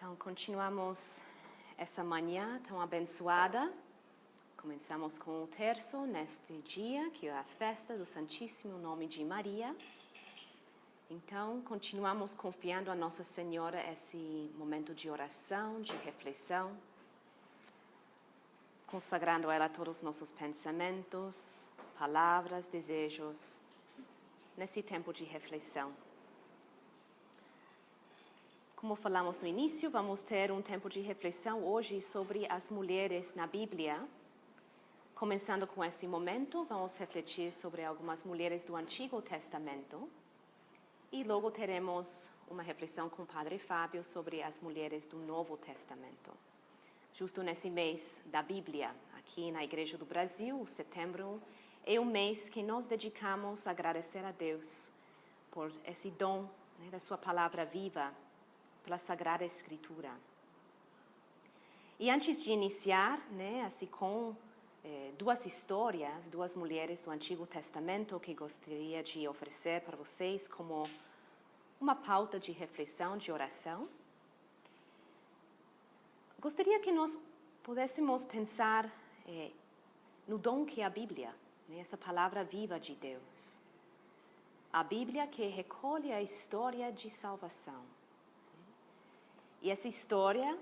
Então, continuamos essa manhã tão abençoada. Começamos com o terço neste dia, que é a festa do Santíssimo Nome de Maria. Então, continuamos confiando a Nossa Senhora esse momento de oração, de reflexão, consagrando a ela todos os nossos pensamentos, palavras, desejos, nesse tempo de reflexão. Como falamos no início, vamos ter um tempo de reflexão hoje sobre as mulheres na Bíblia. Começando com esse momento, vamos refletir sobre algumas mulheres do Antigo Testamento. E logo teremos uma reflexão com o Padre Fábio sobre as mulheres do Novo Testamento. Justo nesse mês da Bíblia, aqui na Igreja do Brasil, o setembro, é um mês que nós dedicamos a agradecer a Deus por esse dom, da sua palavra viva, pela Sagrada Escritura. E antes de iniciar, assim com duas histórias, duas mulheres do Antigo Testamento que gostaria de oferecer para vocês como uma pauta de reflexão, de oração, gostaria que nós pudéssemos pensar no dom que é a Bíblia, essa palavra viva de Deus. A Bíblia que recolhe a história de salvação. E essa história,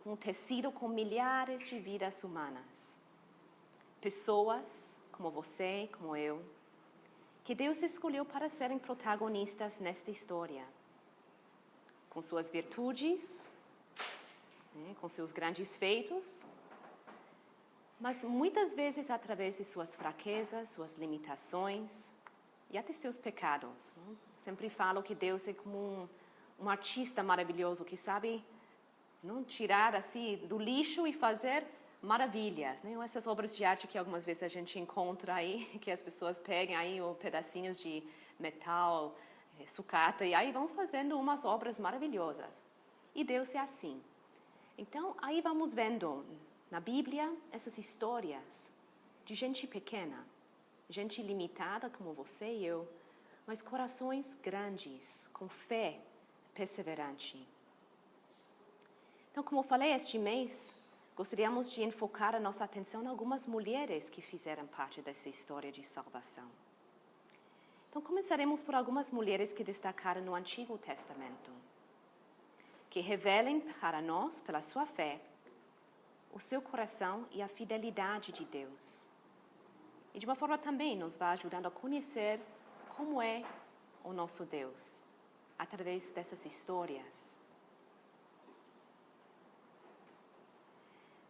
com tecido com milhares de vidas humanas. Pessoas como você, como eu, que Deus escolheu para serem protagonistas nesta história. Com suas virtudes, com seus grandes feitos, mas muitas vezes através de suas fraquezas, suas limitações e até seus pecados. Sempre falo que Deus é como um artista maravilhoso que sabe tirar assim do lixo e fazer maravilhas. Essas obras de arte que algumas vezes a gente encontra aí, que as pessoas pegam aí pedacinhos de metal, sucata, e aí vão fazendo umas obras maravilhosas. E Deus é assim. Então, aí vamos vendo na Bíblia essas histórias de gente pequena, gente limitada como você e eu, mas corações grandes, com fé perseverante. Então, como falei, este mês, gostaríamos de enfocar a nossa atenção em algumas mulheres que fizeram parte dessa história de salvação. Então, começaremos por algumas mulheres que destacaram no Antigo Testamento, que revelem para nós, pela sua fé, o seu coração e a fidelidade de Deus. E de uma forma também nos vai ajudando a conhecer como é o nosso Deus, através dessas histórias.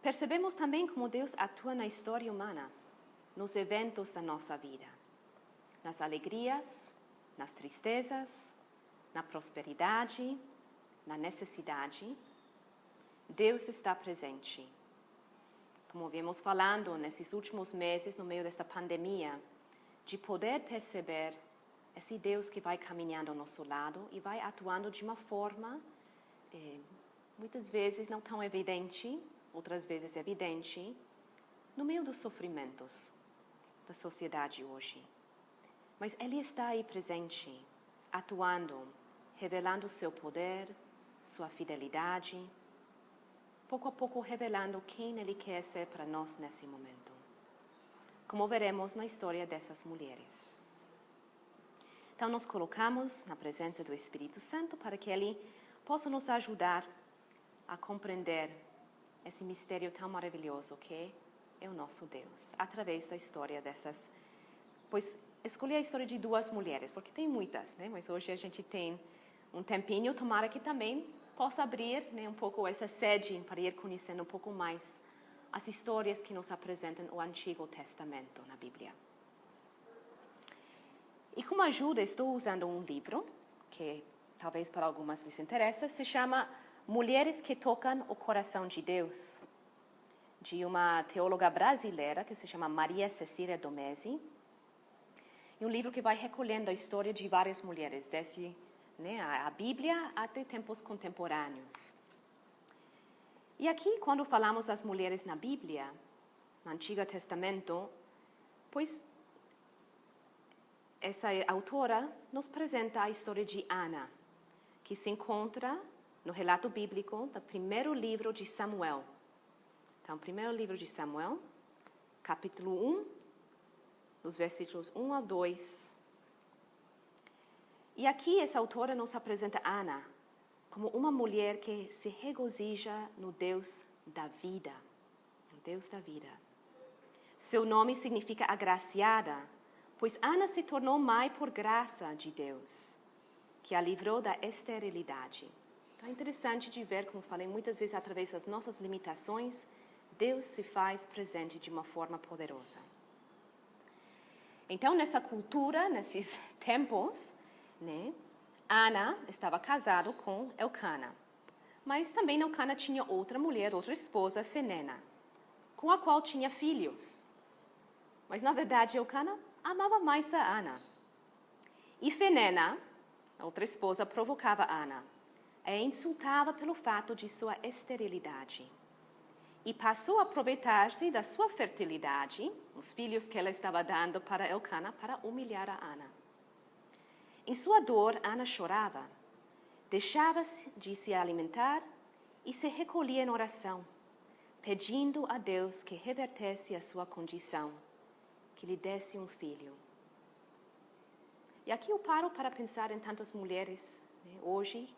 Percebemos também como Deus atua na história humana, nos eventos da nossa vida, nas alegrias, nas tristezas, na prosperidade, na necessidade. Deus está presente. Como vimos falando nesses últimos meses, no meio dessa pandemia, de poder perceber esse Deus que vai caminhando ao nosso lado e vai atuando de uma forma, muitas vezes não tão evidente, outras vezes evidente, no meio dos sofrimentos da sociedade hoje. Mas Ele está aí presente, atuando, revelando o seu poder, sua fidelidade, pouco a pouco revelando quem Ele quer ser para nós nesse momento. Como veremos na história dessas mulheres. Então, nos colocamos na presença do Espírito Santo para que Ele possa nos ajudar a compreender esse mistério tão maravilhoso que é o nosso Deus, através da história dessas. Pois escolhi a história de duas mulheres, porque tem muitas, mas hoje a gente tem um tempinho, tomara que também possa abrir um pouco essa sede para ir conhecendo um pouco mais as histórias que nos apresentam o Antigo Testamento na Bíblia. E como ajuda, estou usando um livro, que talvez para algumas lhes interessa, se chama Mulheres que Tocam o Coração de Deus, de uma teóloga brasileira que se chama Maria Cecília Domesi. E um livro que vai recolhendo a história de várias mulheres, desde a Bíblia até tempos contemporâneos. E aqui, quando falamos das mulheres na Bíblia, no Antigo Testamento, pois essa autora nos apresenta a história de Ana, que se encontra no relato bíblico do primeiro livro de Samuel. Então, primeiro livro de Samuel, capítulo 1, nos versículos 1 ao 2. E aqui essa autora nos apresenta Ana como uma mulher que se regozija no Deus da vida. No Deus da vida. Seu nome significa agraciada, pois Ana se tornou mãe por graça de Deus, que a livrou da esterilidade. Então, é interessante de ver, como falei, muitas vezes através das nossas limitações, Deus se faz presente de uma forma poderosa. Então, nessa cultura, nesses tempos, né, Ana estava casada com Elcana. Mas também Elcana tinha outra mulher, outra esposa, Fenena, com a qual tinha filhos. Mas, na verdade, Elcana amava mais a Ana. E Fenena, a outra esposa, provocava Ana. A insultava pelo fato de sua esterilidade. E passou a aproveitar-se da sua fertilidade, os filhos que ela estava dando para Elcana, para humilhar a Ana. Em sua dor, Ana chorava, deixava de se alimentar e se recolhia em oração, pedindo a Deus que revertesse a sua condição, que lhe desse um filho. E aqui eu paro para pensar em tantas mulheres, né, hoje,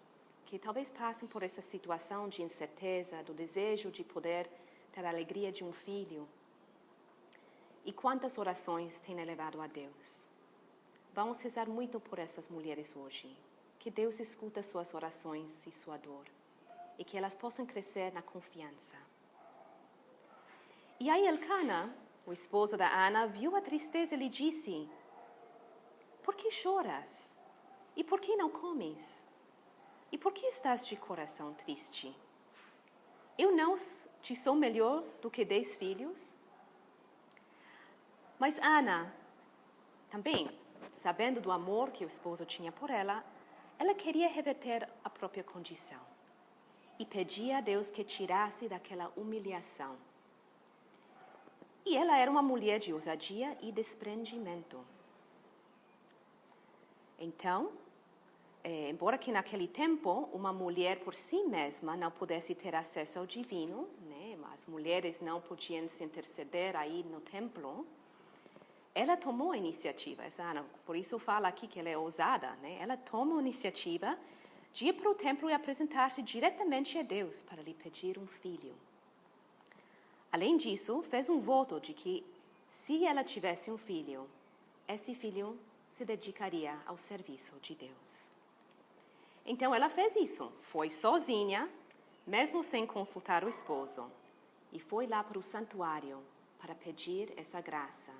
que talvez passem por essa situação de incerteza, do desejo de poder ter a alegria de um filho. E quantas orações têm elevado a Deus. Vamos rezar muito por essas mulheres hoje. Que Deus escuta suas orações e sua dor. E que elas possam crescer na confiança. E aí Elcana, o esposo da Ana, viu a tristeza e lhe disse: por que choras? E por que não comes? E por que estás de coração triste? Eu não te sou melhor do que 10 filhos? Mas Ana, também, sabendo do amor que o esposo tinha por ela, ela queria reverter a própria condição e pedia a Deus que tirasse daquela humilhação. E ela era uma mulher de ousadia e desprendimento. Então, embora que naquele tempo uma mulher por si mesma não pudesse ter acesso ao divino, né, as mulheres não podiam se interceder aí no templo, ela tomou a iniciativa, essa Ana, por isso fala aqui que ela é ousada, né? Ela toma a iniciativa de ir para o templo e apresentar-se diretamente a Deus para lhe pedir um filho. Além disso, fez um voto de que, se ela tivesse um filho, esse filho se dedicaria ao serviço de Deus. Então ela fez isso, foi sozinha, mesmo sem consultar o esposo, e foi lá para o santuário para pedir essa graça,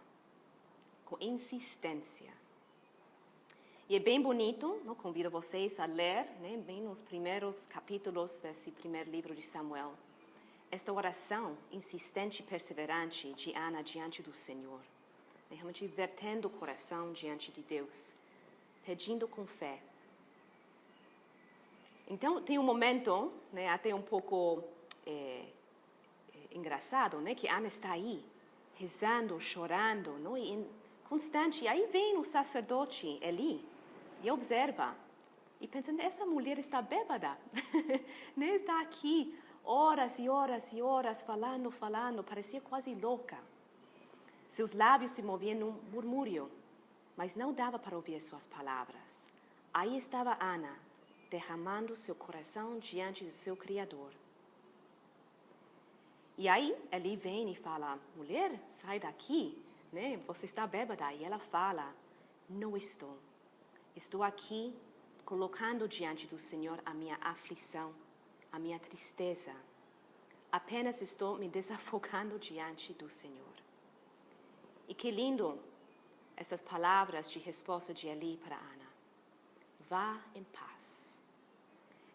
com insistência. E é bem bonito, não? Convido vocês a ler, né, bem nos primeiros capítulos desse primeiro livro de Samuel, esta oração insistente e perseverante de Ana diante do Senhor, realmente vertendo o coração diante de Deus, pedindo com fé. Então, tem um momento, né, até um pouco engraçado, né, que Ana está aí, rezando, chorando, não? Constante. E aí vem o sacerdote Eli e observa. E pensa, essa mulher está bêbada. Né? Está aqui horas e horas e horas falando, parecia quase louca. Seus lábios se moviam num murmúrio, mas não dava para ouvir suas palavras. Aí estava Ana, derramando seu coração diante do seu Criador. E aí ele vem e fala, mulher, sai daqui, né? Você está bêbada. E ela fala, não estou. Estou aqui colocando diante do Senhor a minha aflição, a minha tristeza. Apenas estou me desafogando diante do Senhor. E que lindo essas palavras de resposta de Eli para Ana. Vá em paz.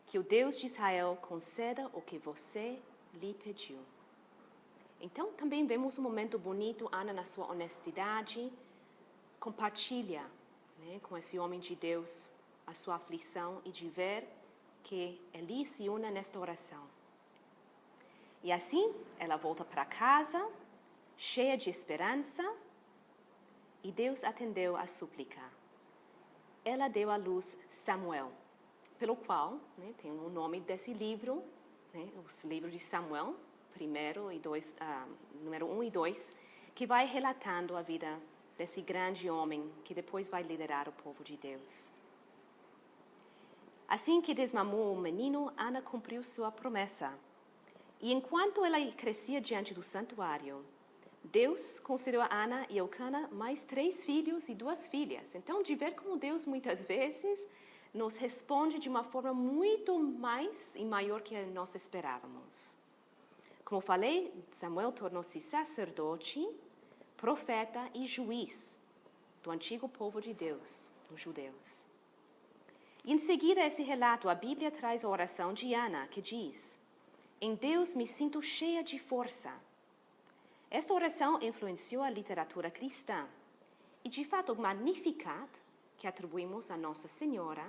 Que o Deus de Israel conceda o que você lhe pediu. Então, também vemos um momento bonito, Ana, na sua honestidade, compartilha, né, com esse homem de Deus a sua aflição e de ver que Eli se une nesta oração. E assim, ela volta para casa, cheia de esperança, e Deus atendeu a súplica. Ela deu à luz Samuel, pelo qual, né, tem o nome desse livro, né, os livros de Samuel, número 1 e 2, que vai relatando a vida desse grande homem que depois vai liderar o povo de Deus. Assim que desmamou o menino, Ana cumpriu sua promessa. E enquanto ela crescia diante do santuário, Deus concedeu a Ana e Elcana mais 3 filhos e 2 filhas. Então, de ver como Deus muitas vezes nos responde de uma forma muito mais e maior que nós esperávamos. Como falei, Samuel tornou-se sacerdote, profeta e juiz do antigo povo de Deus, os judeus. E em seguida a esse relato, a Bíblia traz a oração de Ana, que diz: "Em Deus me sinto cheia de força." Esta oração influenciou a literatura cristã e, de fato, o Magnificat, que atribuímos a Nossa Senhora,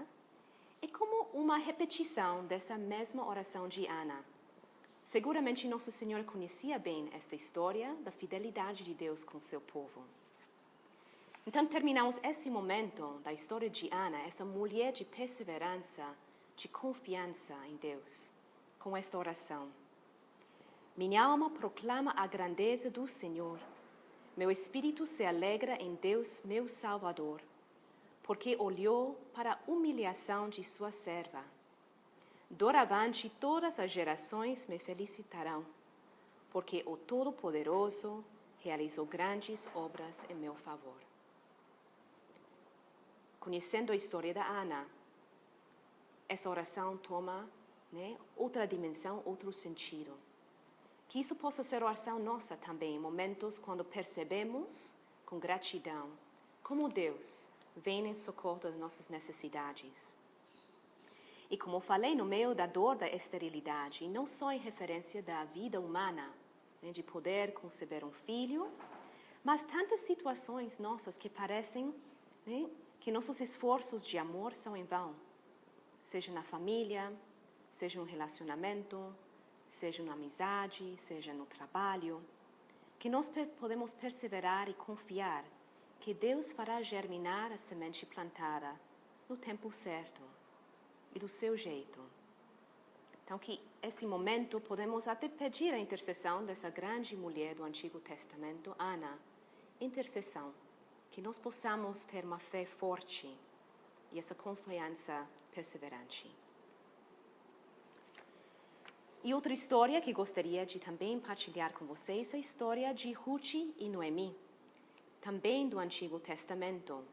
é como uma repetição dessa mesma oração de Ana. Seguramente Nossa Senhora conhecia bem esta história da fidelidade de Deus com seu povo. Então, terminamos esse momento da história de Ana, essa mulher de perseverança, de confiança em Deus, com esta oração. Minha alma proclama a grandeza do Senhor. Meu espírito se alegra em Deus, meu Salvador, porque olhou para a humilhação de sua serva. Doravante todas as gerações me felicitarão, porque o Todo-Poderoso realizou grandes obras em meu favor. Conhecendo a história da Ana, essa oração toma, né, outra dimensão, outro sentido. Que isso possa ser oração nossa também, em momentos quando percebemos, com gratidão, como Deus vem em socorro das nossas necessidades. E como falei, no meio da dor da esterilidade, e não só em referência da vida humana, né, de poder conceber um filho, mas tantas situações nossas que parecem, né, que nossos esforços de amor são em vão, seja na família, seja no relacionamento, seja na amizade, seja no trabalho, que nós podemos perseverar e confiar que Deus fará germinar a semente plantada no tempo certo e do seu jeito. Então, que esse momento podemos até pedir a intercessão dessa grande mulher do Antigo Testamento, Ana, intercessão, que nós possamos ter uma fé forte e essa confiança perseverante. E outra história que gostaria de também partilhar com vocês é a história de Ruth e Noemi, também do Antigo Testamento.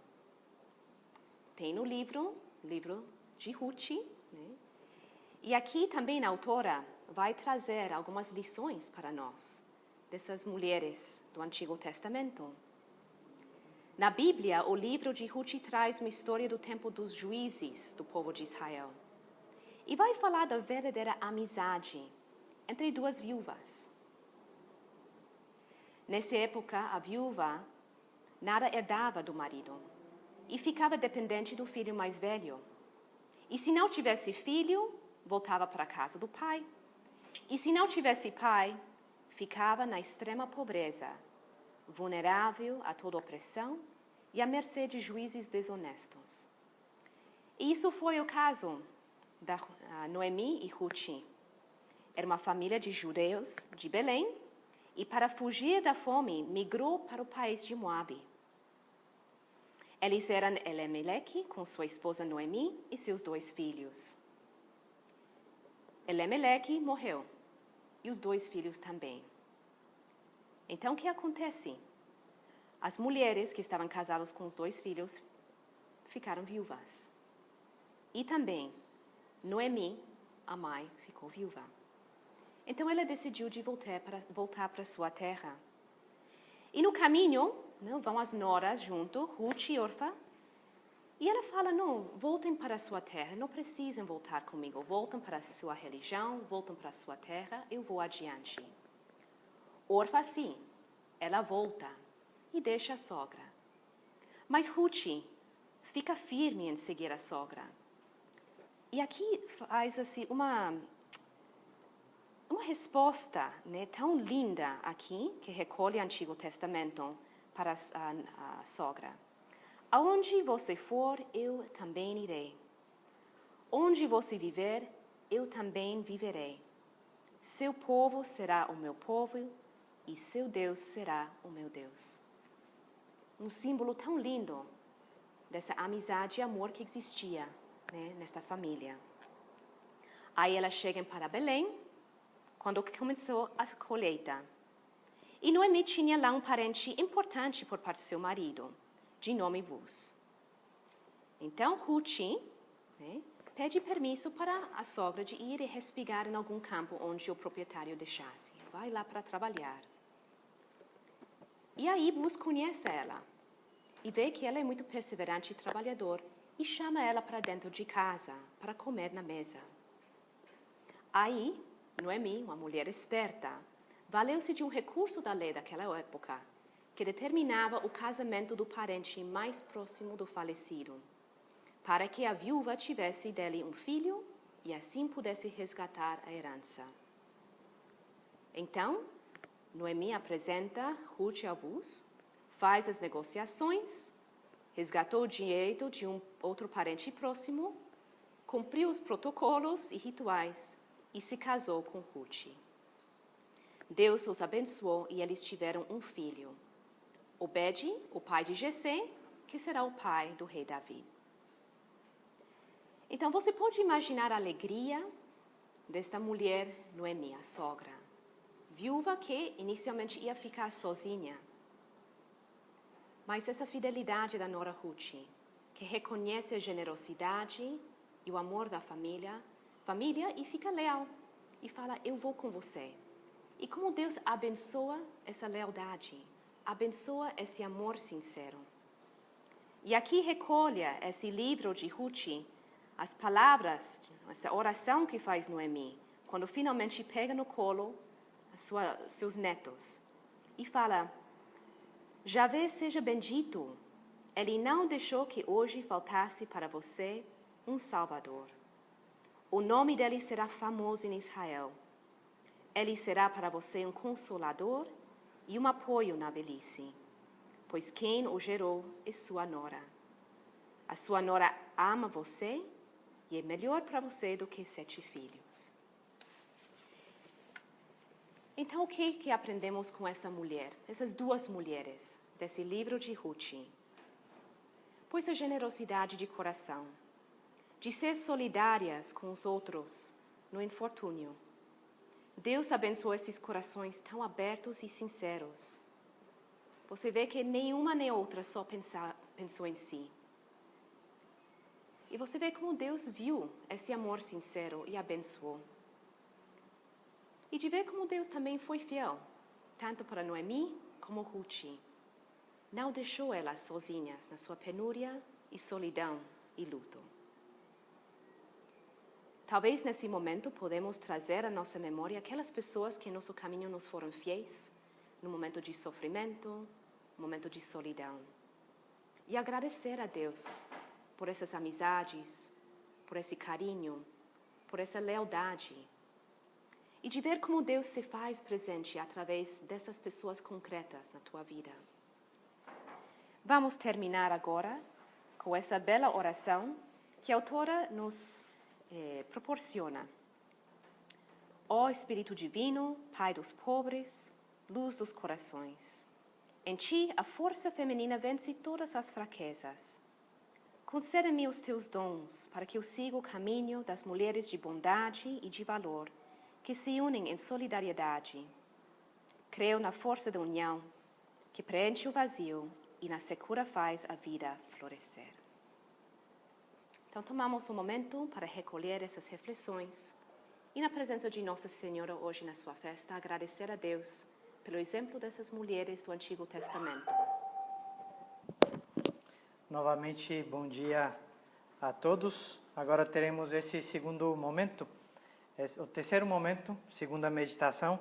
Tem no livro de Ruth, né? E aqui também a autora vai trazer algumas lições para nós, dessas mulheres do Antigo Testamento. Na Bíblia, o livro de Ruth traz uma história do tempo dos juízes do povo de Israel. E vai falar da verdadeira amizade entre 2 viúvas. Nessa época, a viúva nada herdava do marido e ficava dependente do filho mais velho. E se não tivesse filho, voltava para a casa do pai. E se não tivesse pai, ficava na extrema pobreza, vulnerável a toda opressão e à mercê de juízes desonestos. E isso foi o caso da Noemi e Ruth. Era uma família de judeus de Belém e, para fugir da fome, migrou para o país de Moabe. Eles eram Elimeleque com sua esposa Noemi e seus 2 filhos. Elimeleque morreu e os 2 filhos também. Então, o que acontece? As mulheres que estavam casadas com os 2 filhos ficaram viúvas. E também Noemi, a mãe, ficou viúva. Então ela decidiu de voltar para sua terra. E no caminho, vão as noras junto, Ruth e Orfa. E ela fala, não, voltem para a sua terra, não precisam voltar comigo. Voltem para a sua religião, voltem para a sua terra, eu vou adiante. Orfa, sim, ela volta e deixa a sogra. Mas Ruth fica firme em seguir a sogra. E aqui faz assim, uma resposta, né, tão linda aqui, que recolhe o Antigo Testamento para a sogra. Aonde você for, eu também irei. Onde você viver, eu também viverei. Seu povo será o meu povo e seu Deus será o meu Deus. Um símbolo tão lindo dessa amizade e amor que existia, né, nesta família. Aí elas chegam para Belém, quando começou a colheita. E Noemi tinha lá um parente importante por parte do seu marido, de nome Buz. Então Ruth, né, pede permisso para a sogra de ir e respigar em algum campo onde o proprietário deixasse. Vai lá para trabalhar. E aí Buz conhece ela e vê que ela é muito perseverante e trabalhador e chama ela para dentro de casa para comer na mesa. Aí Noemi, uma mulher esperta, valeu-se de um recurso da lei daquela época que determinava o casamento do parente mais próximo do falecido, para que a viúva tivesse dele um filho e assim pudesse resgatar a herança. Então, Noemi apresenta Ruth a Buz, faz as negociações, resgatou o direito de um outro parente próximo, cumpriu os protocolos e rituais e se casou com Ruth. Deus os abençoou e eles tiveram um filho, Obed, o pai de Jessé, que será o pai do rei Davi. Então você pode imaginar a alegria desta mulher Noemi, a sogra, viúva que inicialmente ia ficar sozinha. Mas essa fidelidade da nora Ruth, que reconhece a generosidade e o amor da família e fica leal e fala, eu vou com você. E como Deus abençoa essa lealdade, abençoa esse amor sincero. E aqui recolhe esse livro de Ruth, as palavras, essa oração que faz Noemi, quando finalmente pega no colo seus netos e fala, Javé seja bendito, ele não deixou que hoje faltasse para você um Salvador. O nome dele será famoso em Israel. Ele será para você um consolador e um apoio na velhice, pois quem o gerou é sua nora. A sua nora ama você e é melhor para você do que 7 filhos. Então, o que aprendemos com essa mulher, essas duas mulheres, desse livro de Ruth? Pois a generosidade de coração, de ser solidárias com os outros no infortúnio. Deus abençoa esses corações tão abertos e sinceros. Você vê que nenhuma nem outra só pensou em si. E você vê como Deus viu esse amor sincero e abençoou. E de ver como Deus também foi fiel, tanto para Noemi como Ruth. Não deixou elas sozinhas na sua penúria e solidão e luto. Talvez nesse momento podemos trazer à nossa memória aquelas pessoas que em nosso caminho nos foram fiéis, no momento de sofrimento, no momento de solidão. E agradecer a Deus por essas amizades, por esse carinho, por essa lealdade. E de ver como Deus se faz presente através dessas pessoas concretas na tua vida. Vamos terminar agora com essa bela oração que a autora nos proporciona. Ó Espírito Divino, Pai dos pobres, luz dos corações, em Ti a força feminina vence todas as fraquezas. Concede-me os Teus dons para que eu siga o caminho das mulheres de bondade e de valor, que se unem em solidariedade. Creio na força da união, que preenche o vazio e na secura faz a vida florescer. Então, tomamos um momento para recolher essas reflexões e, na presença de Nossa Senhora hoje na sua festa, agradecer a Deus pelo exemplo dessas mulheres do Antigo Testamento. Novamente, bom dia a todos. Agora teremos esse segundo momento, o terceiro momento, segunda meditação.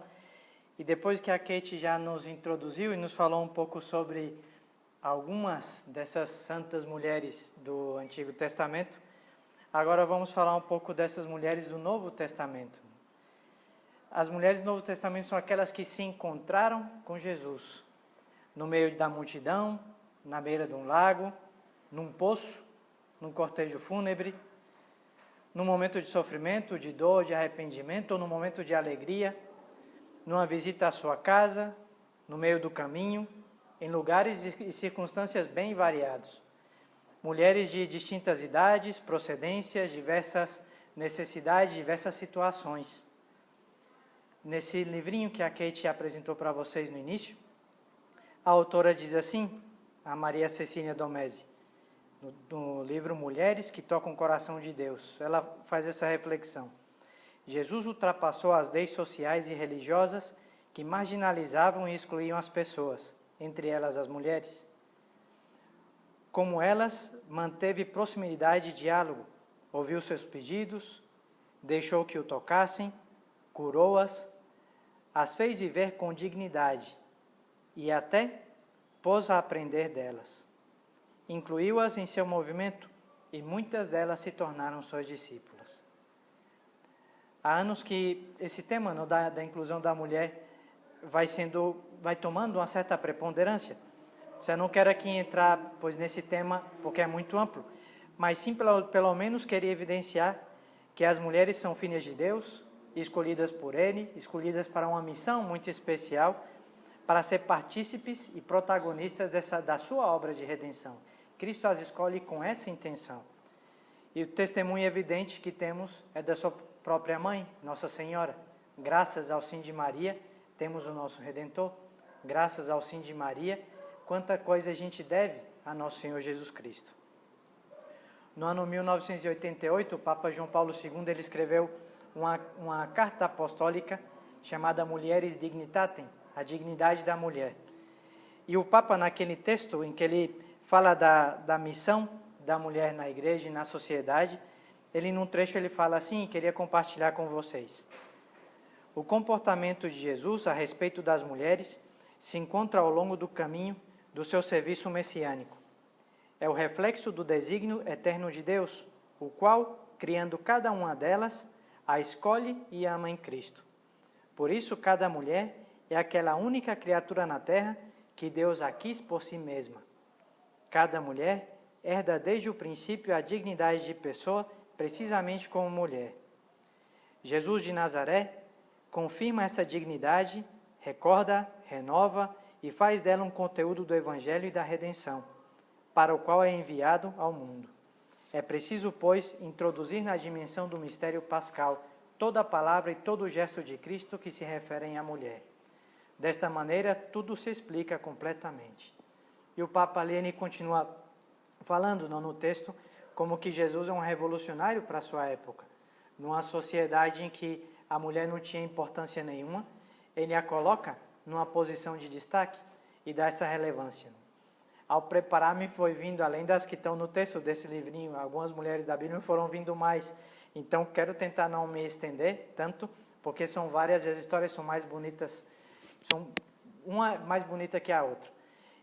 E depois que a Kate já nos introduziu e nos falou um pouco sobre algumas dessas santas mulheres do Antigo Testamento, agora vamos falar um pouco dessas mulheres do Novo Testamento. As mulheres do Novo Testamento são aquelas que se encontraram com Jesus, no meio da multidão, na beira de um lago, num poço, num cortejo fúnebre, no momento de sofrimento, de dor, de arrependimento, ou no momento de alegria, numa visita à sua casa, no meio do caminho, em lugares e circunstâncias bem variados. Mulheres de distintas idades, procedências, diversas necessidades, diversas situações. Nesse livrinho que a Kate apresentou para vocês no início, a autora diz assim, a Maria Cecília Domese, no livro Mulheres que Tocam o Coração de Deus, ela faz essa reflexão. Jesus ultrapassou as leis sociais e religiosas que marginalizavam e excluíam as pessoas, entre elas as mulheres. Como elas, manteve proximidade e diálogo, ouviu seus pedidos, deixou que o tocassem, curou-as, as fez viver com dignidade e até pôs a aprender delas. Incluiu-as em seu movimento e muitas delas se tornaram suas discípulas. Há anos que esse tema da inclusão da mulher vai tomando uma certa preponderância. Eu não quero aqui entrar nesse tema porque é muito amplo, mas sim pelo menos queria evidenciar que as mulheres são filhas de Deus, escolhidas por Ele, escolhidas para uma missão muito especial, para ser partícipes e protagonistas da sua obra de redenção. Cristo as escolhe com essa intenção. E o testemunho evidente que temos é da sua própria mãe, Nossa Senhora. Graças ao sim de Maria, temos o nosso Redentor. Graças ao sim de Maria, quanta coisa a gente deve a nosso Senhor Jesus Cristo. No ano 1988, o Papa João Paulo II ele escreveu uma carta apostólica chamada Mulieris Dignitatem, a dignidade da mulher. E o Papa, naquele texto em que ele fala da missão da mulher na igreja e na sociedade, num trecho ele fala assim, queria compartilhar com vocês. O comportamento de Jesus a respeito das mulheres se encontra ao longo do caminho do seu serviço messiânico. É o reflexo do desígnio eterno de Deus, o qual, criando cada uma delas, a escolhe e ama em Cristo. Por isso, cada mulher é aquela única criatura na terra que Deus a quis por si mesma. Cada mulher herda desde o princípio a dignidade de pessoa, precisamente como mulher. Jesus de Nazaré confirma essa dignidade, recorda, renova e faz dela um conteúdo do Evangelho e da redenção, para o qual é enviado ao mundo. É preciso, pois, introduzir na dimensão do mistério pascal toda a palavra e todo o gesto de Cristo que se referem à mulher. Desta maneira, tudo se explica completamente. E o Papa Lene continua falando no texto como que Jesus é um revolucionário para a sua época. Numa sociedade em que a mulher não tinha importância nenhuma, ele a coloca numa posição de destaque e dá essa relevância. Ao preparar-me foi vindo, além das que estão no texto desse livrinho, algumas mulheres da Bíblia foram vindo mais. Então, quero tentar não me estender tanto, porque são várias e as histórias são mais bonitas, uma mais bonita que a outra.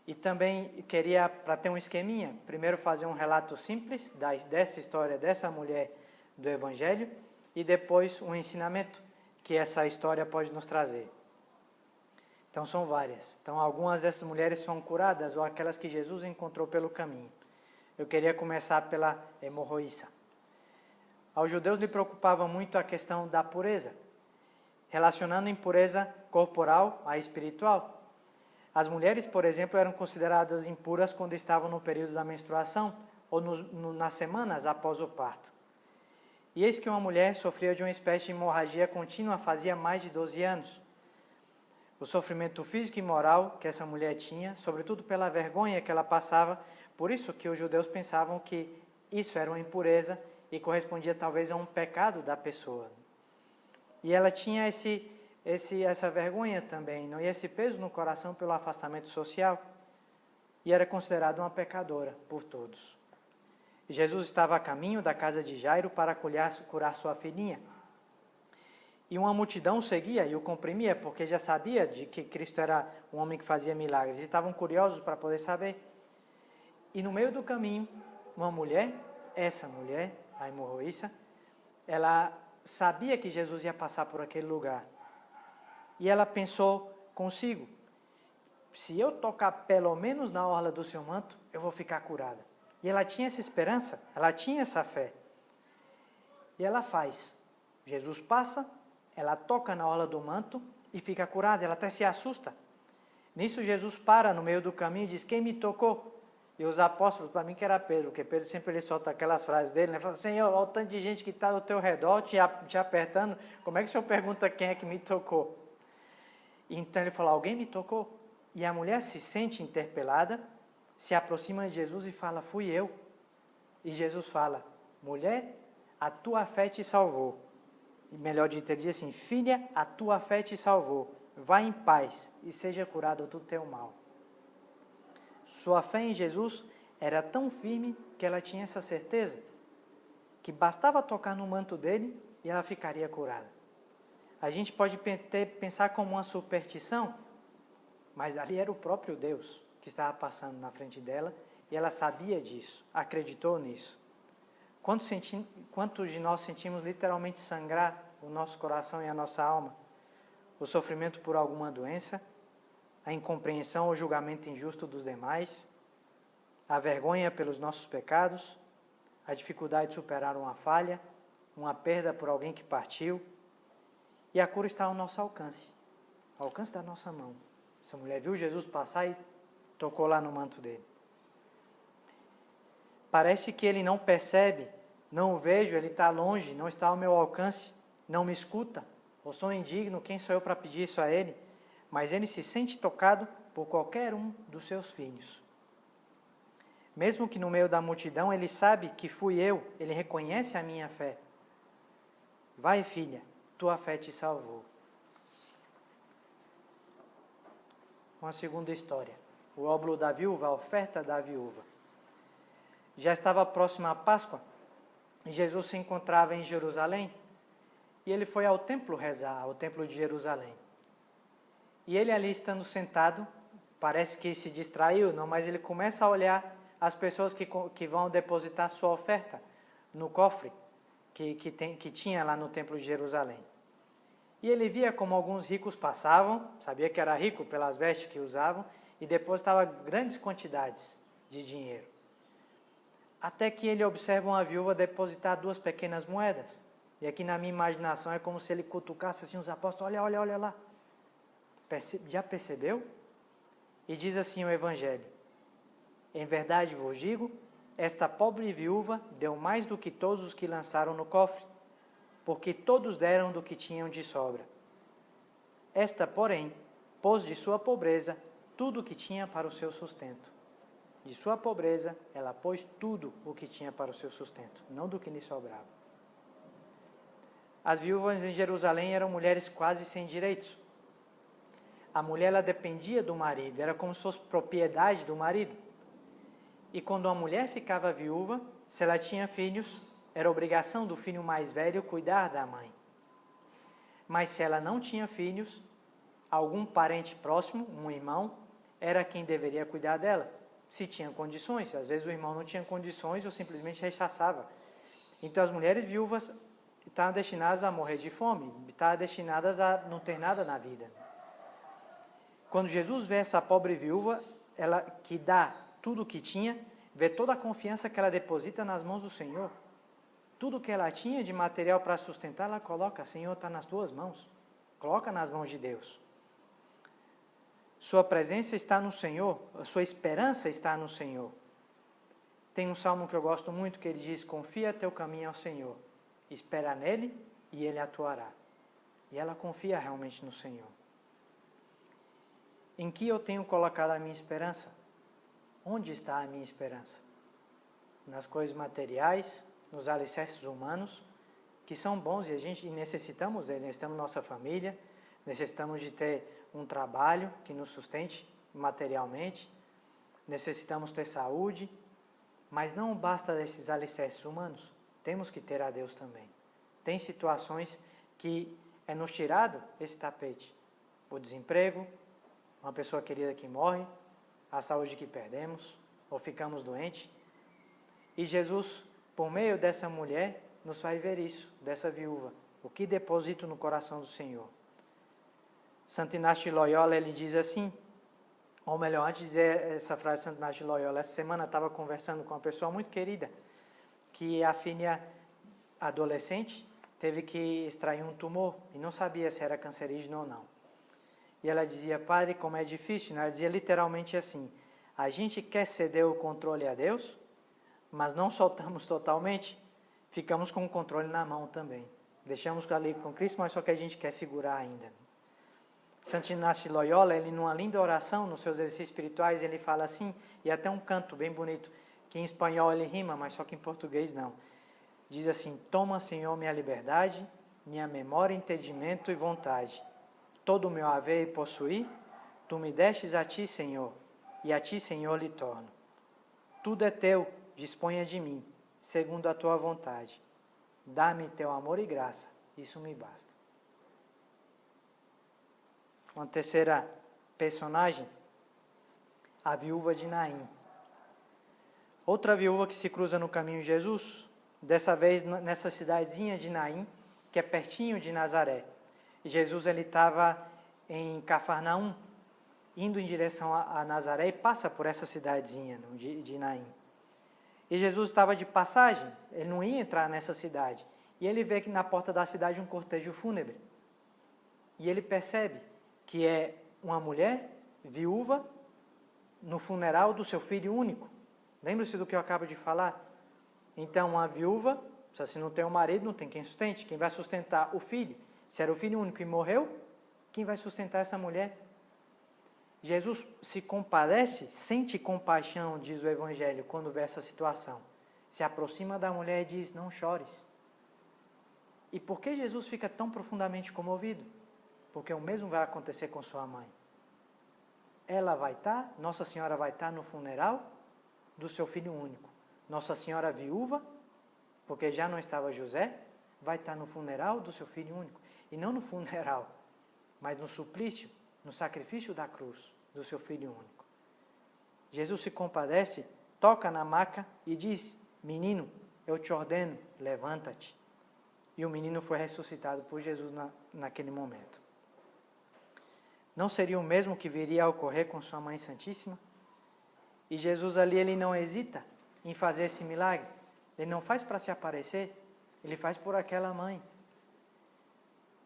E também queria, para ter um esqueminha, primeiro fazer um relato simples dessa história, dessa mulher do Evangelho, e depois um ensinamento que essa história pode nos trazer. Então, são várias. Então, algumas dessas mulheres são curadas, ou aquelas que Jesus encontrou pelo caminho. Eu queria começar pela hemorroíça. Aos judeus lhe preocupava muito a questão da pureza, relacionando impureza corporal à espiritual. As mulheres, por exemplo, eram consideradas impuras quando estavam no período da menstruação ou nas semanas após o parto. E eis que uma mulher sofria de uma espécie de hemorragia contínua fazia mais de 12 anos. O sofrimento físico e moral que essa mulher tinha, sobretudo pela vergonha que ela passava, por isso que os judeus pensavam que isso era uma impureza e correspondia talvez a um pecado da pessoa. E ela tinha essa vergonha também, não? E esse peso no coração pelo afastamento social, e era considerada uma pecadora por todos. E Jesus estava a caminho da casa de Jairo para curar sua filhinha. E uma multidão seguia e o comprimia, porque já sabia de que Cristo era um homem que fazia milagres. E estavam curiosos para poder saber. E no meio do caminho, uma mulher, essa mulher, a hemorroíça, ela sabia que Jesus ia passar por aquele lugar. E ela pensou consigo, se eu tocar pelo menos na orla do seu manto, eu vou ficar curada. E ela tinha essa esperança, ela tinha essa fé. E ela faz. Jesus passa, ela toca na orla do manto e fica curada, ela até se assusta. Nisso Jesus para no meio do caminho e diz, quem me tocou? E os apóstolos, para mim que era Pedro, porque Pedro sempre ele solta aquelas frases dele, né? Fala, Senhor, olha o tanto de gente que está ao teu redor te apertando, como é que o Senhor pergunta quem é que me tocou? E então ele fala, alguém me tocou? E a mulher se sente interpelada, se aproxima de Jesus e fala, fui eu. E Jesus fala, mulher, a tua fé te salvou. E melhor dito, ele diz assim, filha, a tua fé te salvou. Vá em paz e seja curado do teu mal. Sua fé em Jesus era tão firme que ela tinha essa certeza, que bastava tocar no manto dele e ela ficaria curada. A gente pode pensar como uma superstição, mas ali era o próprio Deus que estava passando na frente dela e ela sabia disso, acreditou nisso. Quantos de nós sentimos literalmente sangrar o nosso coração e a nossa alma? O sofrimento por alguma doença, a incompreensão ou julgamento injusto dos demais, a vergonha pelos nossos pecados, a dificuldade de superar uma falha, uma perda por alguém que partiu, e a cura está ao nosso alcance, ao alcance da nossa mão. Essa mulher viu Jesus passar e tocou lá no manto dele. Parece que ele não percebe, não o vejo, ele está longe, não está ao meu alcance, não me escuta, ou sou indigno, quem sou eu para pedir isso a ele? Mas ele se sente tocado por qualquer um dos seus filhos. Mesmo que no meio da multidão, ele sabe que fui eu, ele reconhece a minha fé. Vai, filha, tua fé te salvou. Uma segunda história. O óbolo da viúva, a oferta da viúva. Já estava próxima a Páscoa, e Jesus se encontrava em Jerusalém, e ele foi ao templo rezar, ao templo de Jerusalém. E ele ali estando sentado, parece que se distraiu, não, mas ele começa a olhar as pessoas que vão depositar sua oferta no cofre que tinha lá no templo de Jerusalém. E ele via como alguns ricos passavam, sabia que era rico pelas vestes que usavam, e depositava grandes quantidades de dinheiro. Até que ele observa uma viúva depositar 2 pequenas moedas. E aqui na minha imaginação é como se ele cutucasse assim os apóstolos, olha lá. Já percebeu? E diz assim o Evangelho, em verdade vos digo, esta pobre viúva deu mais do que todos os que lançaram no cofre, porque todos deram do que tinham de sobra. Esta, porém, pôs de sua pobreza tudo o que tinha para o seu sustento. De sua pobreza, ela pôs tudo o que tinha para o seu sustento, não do que lhe sobrava. As viúvas em Jerusalém eram mulheres quase sem direitos. A mulher ela dependia do marido, era como se fosse propriedade do marido. E quando a mulher ficava viúva, se ela tinha filhos, era obrigação do filho mais velho cuidar da mãe. Mas se ela não tinha filhos, algum parente próximo, um irmão, era quem deveria cuidar dela, se tinha condições. Às vezes o irmão não tinha condições ou simplesmente rechaçava. Então as mulheres viúvas estavam destinadas a morrer de fome, estavam destinadas a não ter nada na vida. Quando Jesus vê essa pobre viúva, ela que dá tudo o que tinha, vê toda a confiança que ela deposita nas mãos do Senhor. Tudo que ela tinha de material para sustentar, ela coloca, Senhor, está nas tuas mãos. Coloca nas mãos de Deus. Sua presença está no Senhor, a sua esperança está no Senhor. Tem um salmo que eu gosto muito, que ele diz, confia teu caminho ao Senhor, espera nele e ele atuará. E ela confia realmente no Senhor. Em que eu tenho colocado a minha esperança? Onde está a minha esperança? Nas coisas materiais, nos alicerces humanos, que são bons e a gente necessitamos deles, necessitamos da nossa família, necessitamos de ter um trabalho que nos sustente materialmente, necessitamos ter saúde, mas não basta desses alicerces humanos, temos que ter a Deus também. Tem situações que é nos tirado esse tapete, o desemprego, uma pessoa querida que morre, a saúde que perdemos, ou ficamos doentes. E Jesus, por meio dessa mulher, nos faz ver isso, dessa viúva, o que deposito no coração do Senhor. Santo Inácio de Loyola, ele diz assim, ou melhor, antes de dizer essa frase de Santo Inácio de Loyola, essa semana eu estava conversando com uma pessoa muito querida, que a filha adolescente, teve que extrair um tumor e não sabia se era cancerígeno ou não. E ela dizia, padre, como é difícil, né? Ela dizia literalmente assim, a gente quer ceder o controle a Deus, mas não soltamos totalmente, ficamos com o controle na mão também. Deixamos ali com Cristo, mas só que a gente quer segurar ainda. Santo Inácio de Loyola, ele numa linda oração, nos seus exercícios espirituais, ele fala assim, e até um canto bem bonito, que em espanhol ele rima, mas só que em português não. Diz assim, toma, Senhor, minha liberdade, minha memória, entendimento e vontade. Todo o meu haver e possuir, tu me destes a ti, Senhor, e a ti, Senhor, lhe torno. Tudo é teu, disponha de mim, segundo a tua vontade. Dá-me teu amor e graça, isso me basta. Uma terceira personagem, a viúva de Naim. Outra viúva que se cruza no caminho de Jesus, dessa vez nessa cidadezinha de Naim, que é pertinho de Nazaré. E Jesus estava em Cafarnaum, indo em direção a Nazaré e passa por essa cidadezinha de Naim. E Jesus estava de passagem, ele não ia entrar nessa cidade. E ele vê que na porta da cidade um cortejo fúnebre. E ele percebe que é uma mulher viúva no funeral do seu filho único. Lembra-se do que eu acabo de falar? Então, uma viúva, se não tem um marido, não tem quem sustente. Quem vai sustentar o filho? Se era o filho único e morreu, quem vai sustentar essa mulher? Jesus se compadece, sente compaixão, diz o Evangelho, quando vê essa situação. Se aproxima da mulher e diz, não chores. E por que Jesus fica tão profundamente comovido? Porque o mesmo vai acontecer com sua mãe. Ela vai estar, Nossa Senhora vai estar no funeral do seu filho único. Nossa Senhora viúva, porque já não estava José, vai estar no funeral do seu filho único. E não no funeral, mas no suplício, no sacrifício da cruz do seu filho único. Jesus se compadece, toca na maca e diz, menino, eu te ordeno, levanta-te. E o menino foi ressuscitado por Jesus naquele momento. Não seria o mesmo que viria a ocorrer com sua Mãe Santíssima? E Jesus ali, ele não hesita em fazer esse milagre. Ele não faz para se aparecer, ele faz por aquela mãe.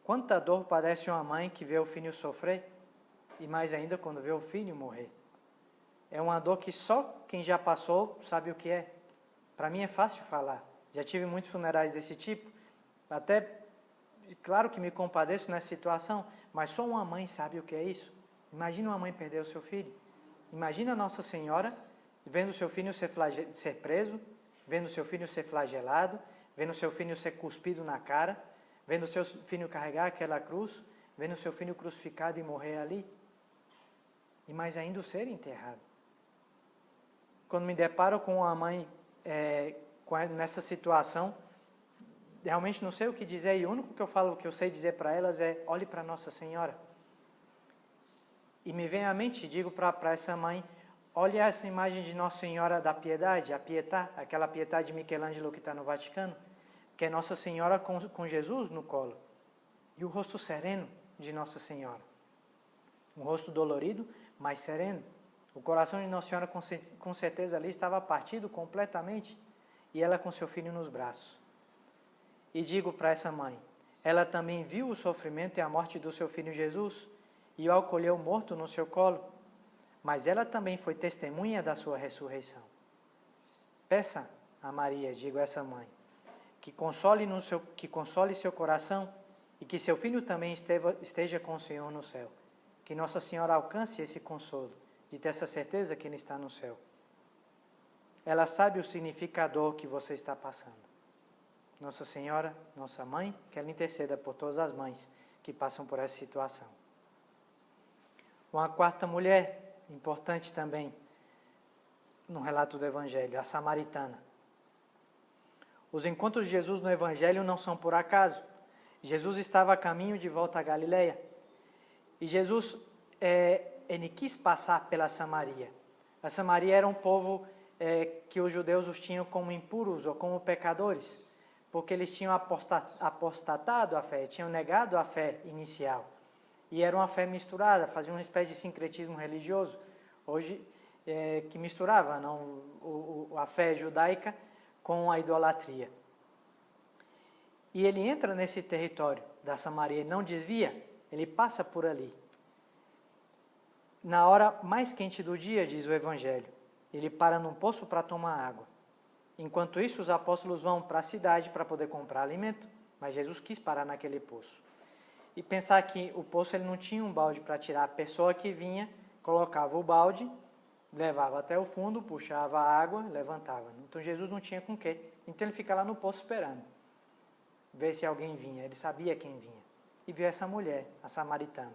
Quanta dor padece uma mãe que vê o filho sofrer, e mais ainda quando vê o filho morrer. É uma dor que só quem já passou sabe o que é. Para mim é fácil falar. Já tive muitos funerais desse tipo. Até, claro que me compadeço nessa situação, mas só uma mãe sabe o que é isso. Imagina uma mãe perder o seu filho. Imagina Nossa Senhora vendo o seu filho ser preso, vendo o seu filho ser flagelado, vendo o seu filho ser cuspido na cara, vendo o seu filho carregar aquela cruz, vendo o seu filho crucificado e morrer ali. E mais ainda o ser enterrado. Quando me deparo com uma mãe nessa situação, realmente não sei o que dizer, e o único que eu falo, que eu sei dizer para elas é, olhe para Nossa Senhora. E me vem à mente, digo para essa mãe, olhe essa imagem de Nossa Senhora da Piedade, a Pietà, aquela Pietà de Michelangelo que está no Vaticano, que é Nossa Senhora com Jesus no colo. E o rosto sereno de Nossa Senhora. Um rosto dolorido, mas sereno. O coração de Nossa Senhora com certeza ali estava partido completamente, e ela com seu filho nos braços. E digo para essa mãe, ela também viu o sofrimento e a morte do seu filho Jesus, e o acolheu morto no seu colo, mas ela também foi testemunha da sua ressurreição. Peça a Maria, digo a essa mãe, que console seu coração e que seu filho também esteja com o Senhor no céu. Que Nossa Senhora alcance esse consolo, de ter essa certeza que Ele está no céu. Ela sabe o significador que você está passando. Nossa Senhora, nossa mãe, que ela interceda por todas as mães que passam por essa situação. Uma quarta mulher, importante também, no relato do Evangelho, a samaritana. Os encontros de Jesus no Evangelho não são por acaso. Jesus estava a caminho de volta à Galileia. E Jesus, ele quis passar pela Samaria. A Samaria era um povo que os judeus os tinham como impuros ou como pecadores, porque eles tinham apostatado a fé, tinham negado a fé inicial. E era uma fé misturada, fazia uma espécie de sincretismo religioso, hoje que misturava a fé judaica com a idolatria. E ele entra nesse território da Samaria, ele não desvia, ele passa por ali. Na hora mais quente do dia, diz o Evangelho, ele para num poço para tomar água. Enquanto isso, os apóstolos vão para a cidade para poder comprar alimento, mas Jesus quis parar naquele poço. E pensar que o poço ele não tinha um balde para tirar, a pessoa que vinha, colocava o balde, levava até o fundo, puxava a água, levantava. Então Jesus não tinha com o quê? Então ele fica lá no poço esperando, ver se alguém vinha. Ele sabia quem vinha. E viu essa mulher, a samaritana.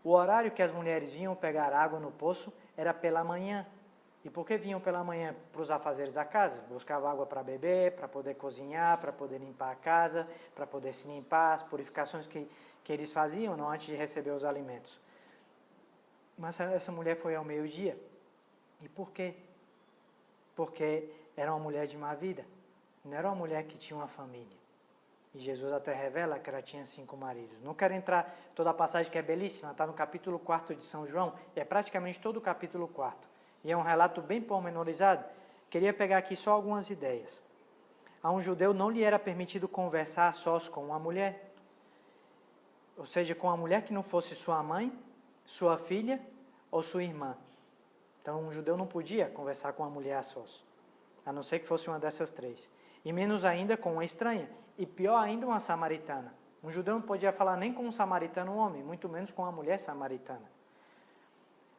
O horário que as mulheres vinham pegar água no poço era pela manhã. E por que vinham pela manhã? Para os afazeres da casa. Buscavam água para beber, para poder cozinhar, para poder limpar a casa, para poder se limpar, as purificações que eles faziam não, antes de receber os alimentos. Mas essa mulher foi ao meio-dia. E por quê? Porque era uma mulher de má vida. Não era uma mulher que tinha uma família. E Jesus até revela que ela tinha 5 maridos. Não quero entrar toda a passagem que é belíssima, está no capítulo 4 de São João, e é praticamente todo o capítulo 4. E é um relato bem pormenorizado. Queria pegar aqui só algumas ideias. A um judeu não lhe era permitido conversar a sós com uma mulher. Ou seja, com uma mulher que não fosse sua mãe, sua filha ou sua irmã. Então, um judeu não podia conversar com uma mulher a sós, a não ser que fosse uma dessas 3. E menos ainda com uma estranha. E pior ainda, uma samaritana. Um judeu não podia falar nem com um samaritano, um homem, muito menos com uma mulher samaritana.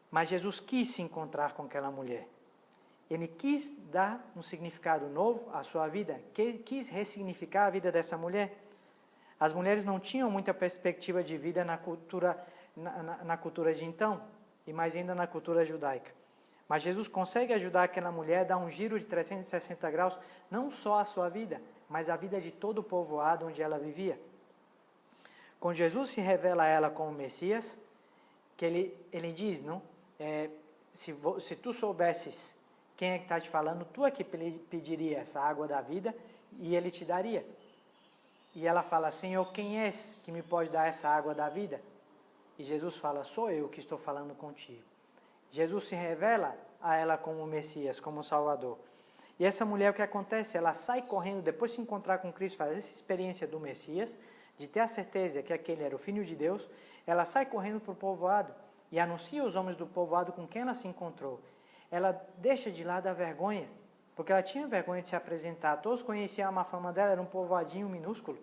Mas Jesus quis se encontrar com aquela mulher. Ele quis dar um significado novo à sua vida, quis ressignificar a vida dessa mulher. As mulheres não tinham muita perspectiva de vida na cultura de então, e mais ainda na cultura judaica. Mas Jesus consegue ajudar aquela mulher a dar um giro de 360 graus, não só a sua vida, mas a vida de todo o povoado onde ela vivia. Quando Jesus se revela a ela como Messias, que ele diz, não? Se tu soubesses quem é que está te falando, tu é que pediria essa água da vida e ele te daria. E ela fala, Senhor, quem és que me pode dar essa água da vida? E Jesus fala, sou eu que estou falando contigo. Jesus se revela a ela como Messias, como Salvador. E essa mulher, o que acontece? Ela sai correndo, depois de se encontrar com Cristo, faz essa experiência do Messias, de ter a certeza que aquele era o Filho de Deus, ela sai correndo para o povoado e anuncia aos homens do povoado com quem ela se encontrou. Ela deixa de lado a vergonha, porque ela tinha vergonha de se apresentar. Todos conheciam a má fama dela, era um povoadinho minúsculo.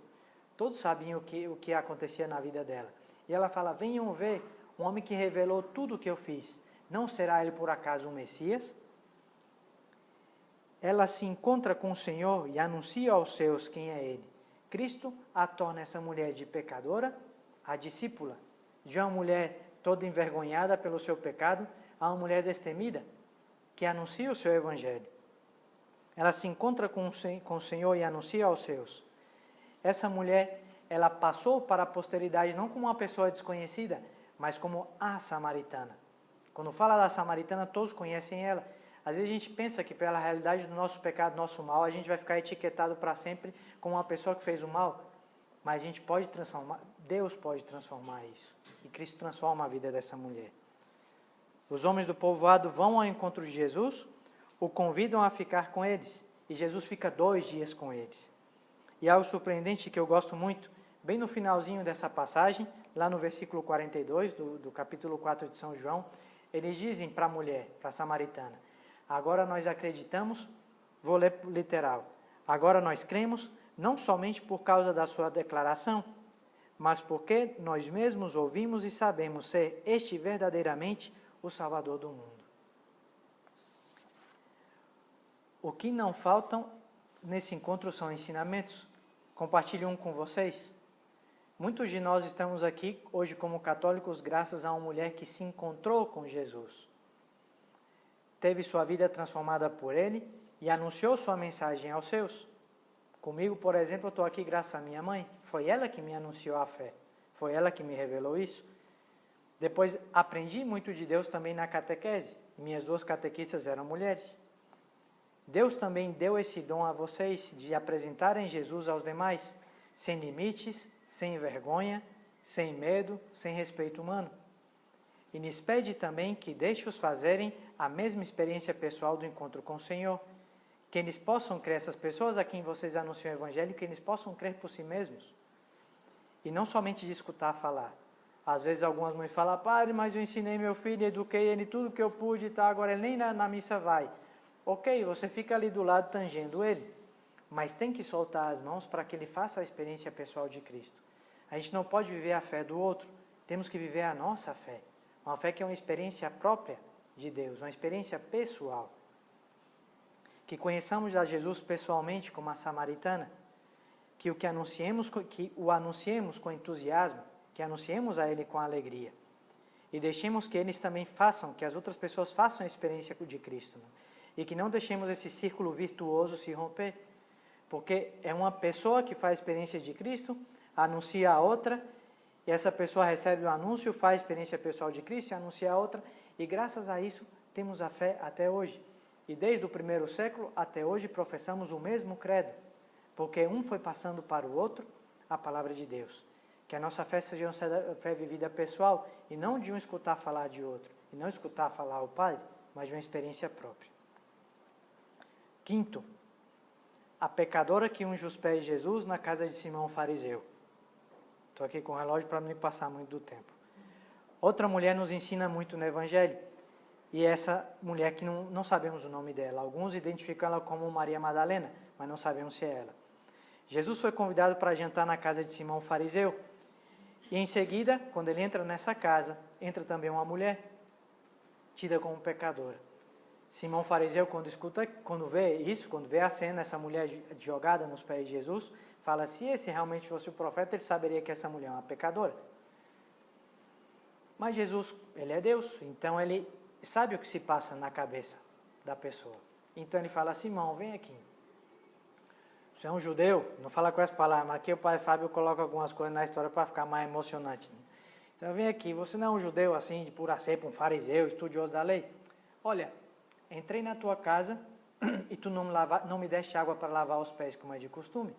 Todos sabiam o que acontecia na vida dela. E ela fala, venham ver um homem que revelou tudo o que eu fiz. Não será ele por acaso um Messias? Ela se encontra com o Senhor e anuncia aos seus quem é ele. Cristo a torna essa mulher de pecadora, a discípula, de uma mulher toda envergonhada pelo seu pecado, a uma mulher destemida, que anuncia o seu evangelho. Ela se encontra com o Senhor e anuncia aos seus. Essa mulher, ela passou para a posteridade não como uma pessoa desconhecida, mas como a samaritana. Quando fala da samaritana, todos conhecem ela. Às vezes a gente pensa que pela realidade do nosso pecado, do nosso mal, a gente vai ficar etiquetado para sempre como uma pessoa que fez o mal. Mas a gente pode transformar, Deus pode transformar isso. E Cristo transforma a vida dessa mulher. Os homens do povoado vão ao encontro de Jesus, o convidam a ficar com eles. E Jesus fica 2 dias com eles. E algo surpreendente que eu gosto muito, bem no finalzinho dessa passagem, lá no versículo 42 do capítulo 4 de São João, eles dizem para a mulher, para a samaritana, agora nós acreditamos, vou ler literal, agora nós cremos, não somente por causa da sua declaração, mas porque nós mesmos ouvimos e sabemos ser este verdadeiramente o Salvador do mundo. O que não faltam nesse encontro são ensinamentos. Compartilho um com vocês. Muitos de nós estamos aqui hoje como católicos graças a uma mulher que se encontrou com Jesus. Teve sua vida transformada por ele e anunciou sua mensagem aos seus. Comigo, por exemplo, eu estou aqui graças à minha mãe. Foi ela que me anunciou a fé. Foi ela que me revelou isso. Depois, aprendi muito de Deus também na catequese. Minhas 2 catequistas eram mulheres. Deus também deu esse dom a vocês de apresentarem Jesus aos demais, sem limites, sem vergonha, sem medo, sem respeito humano. E nos pede também que deixe-os fazerem a mesma experiência pessoal do encontro com o Senhor, que eles possam crer, essas pessoas a quem vocês anunciam o Evangelho, que eles possam crer por si mesmos. E não somente de escutar falar. Às vezes algumas mães falam, padre, mas eu ensinei meu filho, eduquei ele tudo que eu pude e tal, agora ele nem na missa vai. Ok, você fica ali do lado tangendo ele, mas tem que soltar as mãos para que ele faça a experiência pessoal de Cristo. A gente não pode viver a fé do outro, temos que viver a nossa fé. Uma fé que é uma experiência própria de Deus, uma experiência pessoal. Que conheçamos a Jesus pessoalmente como a samaritana, que o anunciemos com entusiasmo, que anunciemos a Ele com alegria. E deixemos que eles também façam, que as outras pessoas façam a experiência de Cristo. Né? E que não deixemos esse círculo virtuoso se romper. Porque é uma pessoa que faz a experiência de Cristo, anuncia a outra, e essa pessoa recebe o anúncio, faz a experiência pessoal de Cristo e anuncia a outra, e graças a isso temos a fé até hoje. E desde o primeiro século até hoje professamos o mesmo credo, porque um foi passando para o outro a palavra de Deus. Que a nossa fé seja uma fé vivida pessoal, e não de um escutar falar de outro, e não escutar falar o Pai, mas de uma experiência própria. Quinto, a pecadora que unge os pés de Jesus na casa de Simão fariseu. Estou aqui com o relógio para não me passar muito do tempo. Outra mulher nos ensina muito no Evangelho, e essa mulher que não sabemos o nome dela. Alguns identificam ela como Maria Madalena, mas não sabemos se é ela. Jesus foi convidado para jantar na casa de Simão fariseu, e em seguida, quando ele entra nessa casa, entra também uma mulher, tida como pecadora. Simão fariseu, quando vê a cena, essa mulher jogada nos pés de Jesus, fala, se esse realmente fosse o profeta, ele saberia que essa mulher é uma pecadora. Mas Jesus, ele é Deus, então ele sabe o que se passa na cabeça da pessoa. Então ele fala, Simão, vem aqui. Você é um judeu? Não fala com essa palavra, mas aqui o pai Fábio coloca algumas coisas na história para ficar mais emocionante. Né? Então vem aqui, você não é um judeu assim, de pura cepa, um fariseu, estudioso da lei? Olha, entrei na tua casa e tu não me deste água para lavar os pés, como é de costume.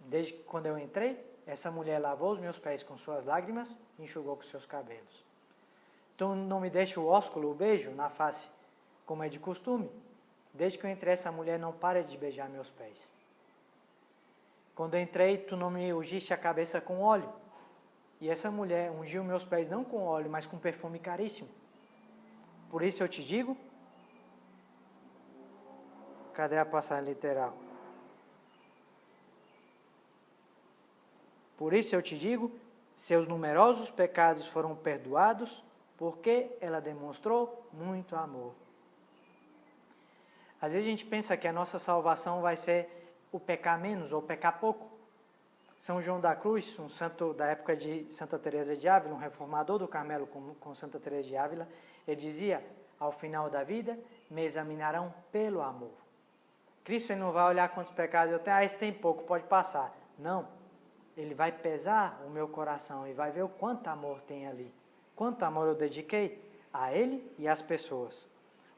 Desde que quando eu entrei, essa mulher lavou os meus pés com suas lágrimas e enxugou com seus cabelos. Tu não me deste o ósculo, o beijo na face, como é de costume. Desde que eu entrei, essa mulher não para de beijar meus pés. Quando eu entrei, tu não me ungiste a cabeça com óleo. E essa mulher ungiu meus pés não com óleo, mas com perfume caríssimo. Por isso eu te digo... Cadê a passagem literal? Por isso eu te digo, seus numerosos pecados foram perdoados, porque ela demonstrou muito amor. Às vezes a gente pensa que a nossa salvação vai ser o pecar menos ou pecar pouco. São João da Cruz, um santo da época de Santa Teresa de Ávila, um reformador do Carmelo com Santa Teresa de Ávila, ele dizia, ao final da vida, me examinarão pelo amor. Cristo ele não vai olhar quantos pecados eu tenho, esse tem pouco, pode passar. Não, ele vai pesar o meu coração e vai ver o quanto amor tem ali. Quanto amor eu dediquei a ele e às pessoas.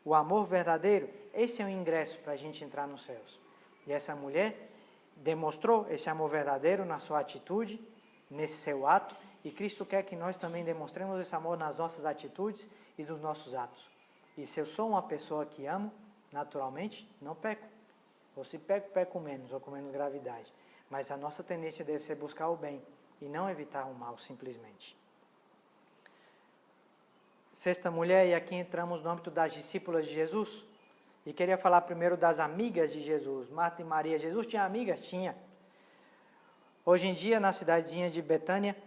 O amor verdadeiro, esse é o ingresso para a gente entrar nos céus. E essa mulher demonstrou esse amor verdadeiro na sua atitude, nesse seu ato, e Cristo quer que nós também demonstremos esse amor nas nossas atitudes e nos nossos atos. E se eu sou uma pessoa que amo, naturalmente, não peco. Ou se peco, peco menos, ou com menos gravidade. Mas a nossa tendência deve ser buscar o bem e não evitar o mal, simplesmente. Sexta mulher, e aqui entramos no âmbito das discípulas de Jesus. E queria falar primeiro das amigas de Jesus, Marta e Maria. Jesus tinha amigas? Tinha. Hoje em dia, na cidadezinha de Betânia,